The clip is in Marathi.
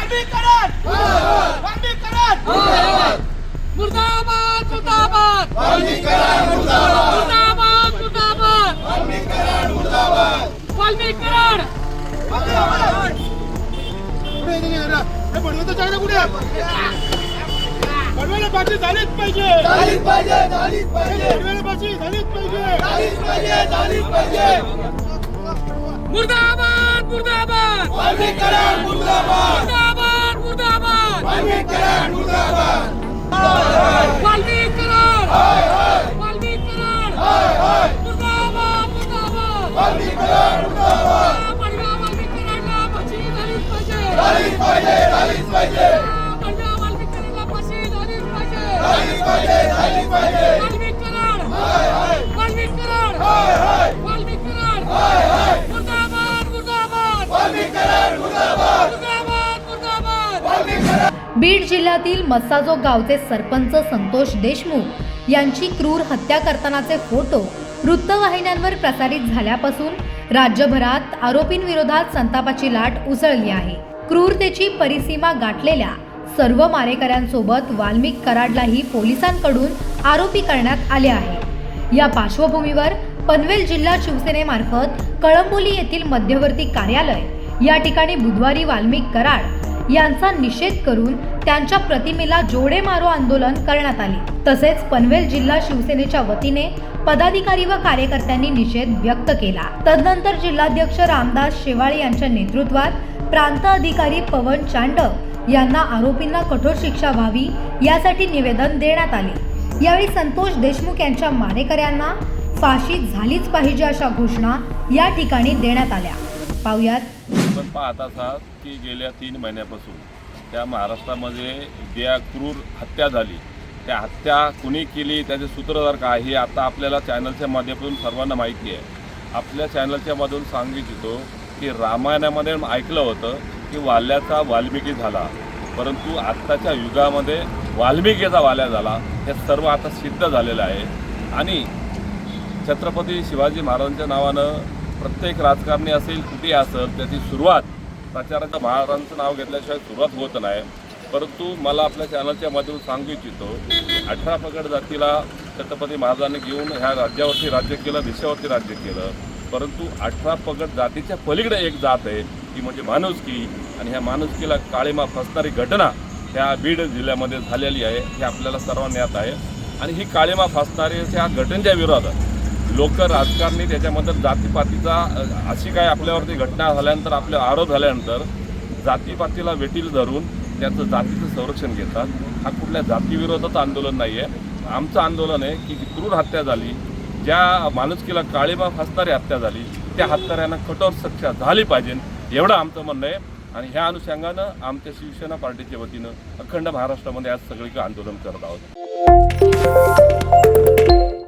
वाल्मीकरण वाल्मीकरण मुर्दाबाद मुर्दाबाद वाल्मीकरण मुर्दाबाद मुर्दाबाद मुर्दाबाद वाल्मीकरण मुर्दाबाद वाल्मीकरण बनवायला पाहिजे झालीच पाहिजे झालीच पाहिजे झालीच पाहिजे बनवायला पाहिजे झालीच पाहिजे झालीच पाहिजे झालीच पाहिजे मुर्दाबाद मुर्दाबाद वाल्मीकरण मुर्दाबाद मुर्दाबाद मुर्दाबाद वाल्मीकरण मुर्दाबाद वाल्मीकरण हाय हाय वाल्मीकरण हाय हाय मुर्दाबाद मुर्दाबाद वाल्मीकरण मुर्दाबाद पंजाब वाल्मीकरणला फाशी झालीच पाहिजे झालीच पाहिजे झालीच पाहिजे पंजाब वाल्मीकरणला फाशी झालीच पाहिजे झालीच पाहिजे झालीच पाहिजे वाल्मीकरण हाय हाय वाल्मीकरण हाय हाय वाल्मीकरण हाय हाय मुर्दाबाद मुर्दाबाद वाल्मीकरण मुर्दाबाद मुर्दाबाद मुर्दाबाद वाल्मीकरण बीड जिल्ह्यातील मस्साजोग गावचे सरपंच संतोष देशमुख यांची क्रूर हत्या करतानाचे फोटो वृत्तवाहिन्यांवर प्रसारित झाल्यापासून राज्यभरात आरोपींविरोधात संतापाची लाट उसळली आहे. क्रूरतेची परिसीमा गाठलेल्या सर्व मारेकऱ्यांसोबत वाल्मिक कराडलाही पोलिसांकडून आरोपी करण्यात आले आहे. या पार्श्वभूमीवर पनवेल जिल्हा शिवसेनेमार्फत कळंबोली येथील मध्यवर्ती कार्यालय या ठिकाणी बुधवारी वाल्मिक कराड यांचा निषेध करून त्यांच्या प्रतिमेला जोडे मारो आंदोलन करण्यात आले. तसेच पनवेल जिल्हा शिवसेनेच्या वतीने पदाधिकारी व कार्यकर्त्यांनी निषेध व्यक्त केला. तदनंतर जिल्हाध्यक्ष रामदास शेवाळे यांच्या नेतृत्वात प्रांत अधिकारी पवन चांडक यांना आरोपींना कठोर शिक्षा व्हावी यासाठी निवेदन देण्यात आले. यावेळी संतोष देशमुख यांच्या मारेकऱ्यांना फाशी झालीच पाहिजे अशा घोषणा या ठिकाणी देण्यात आल्या. पाहुयात. आपण पाहत आहात की गेल्या 3 महिन्यापासून त्या महाराष्ट्रामध्ये ज्या क्रूर हत्या झाली त्या हत्या कुणी केली त्याचे सूत्रधार काय हे आता आपल्याला चॅनलच्या माध्यमातून सर्वांना माहिती आहे. आपल्या चॅनलच्या मधून सांगू इच्छितो की रामायणामध्ये ऐकलं होतं की वाल्याचा वाल्मिकी झाला, परंतु आत्ताच्या युगामध्ये वाल्मिकीचा वाल्या झाला हे सर्व आता सिद्ध झालेलं आहे. आणि छत्रपती शिवाजी महाराजांच्या नावानं प्रत्येक राजकारणी असेल कुठे असेल त्याची सुरुवात प्रचाराच्या महाराजांचं नाव घेतल्याशिवाय सुरुवात होत नाही. परंतु मला आपल्या चॅनलच्या माध्यमातून सांगू इच्छितो 18 पगड जातीला छत्रपती महाराजांनी घेऊन ह्या राज्यावरती राज्य केलं, देशावरती राज्य केलं. परंतु 18 पगड जातीच्या पलीकडे एक जात आहे ती म्हणजे माणुसकी. आणि ह्या माणुसकीला काळीमा फसणारी घटना ह्या बीड जिल्ह्यामध्ये झालेली आहे हे आपल्याला सर्वांना ज्ञात आहे. आणि ही काळीमा फसणारी ह्या घटनेच्या विरोधात लोक राजकारणी त्याच्यामध्ये जातीपातीचा अशी काय आपल्यावरती घटना झाल्यानंतर आपले आरोप झाल्यानंतर जातीपातीला वेटील धरून त्याचं जातीचं संरक्षण घेतात. हा कुठल्या जातीविरोधाचं आंदोलन नाही आहे. आमचं आंदोलन आहे की क्रूर हत्या झाली, ज्या माणुसकीला काळीमा फासणारी हत्या झाली त्या हत्याऱ्यांना कठोर शिक्षा झाली पाहिजे एवढं आमचं म्हणणं आहे. आणि ह्या अनुषंगानं आमच्या शिवसेना पार्टीच्या वतीनं अखंड महाराष्ट्रामध्ये आज सगळीकडे आंदोलन करत आहोत.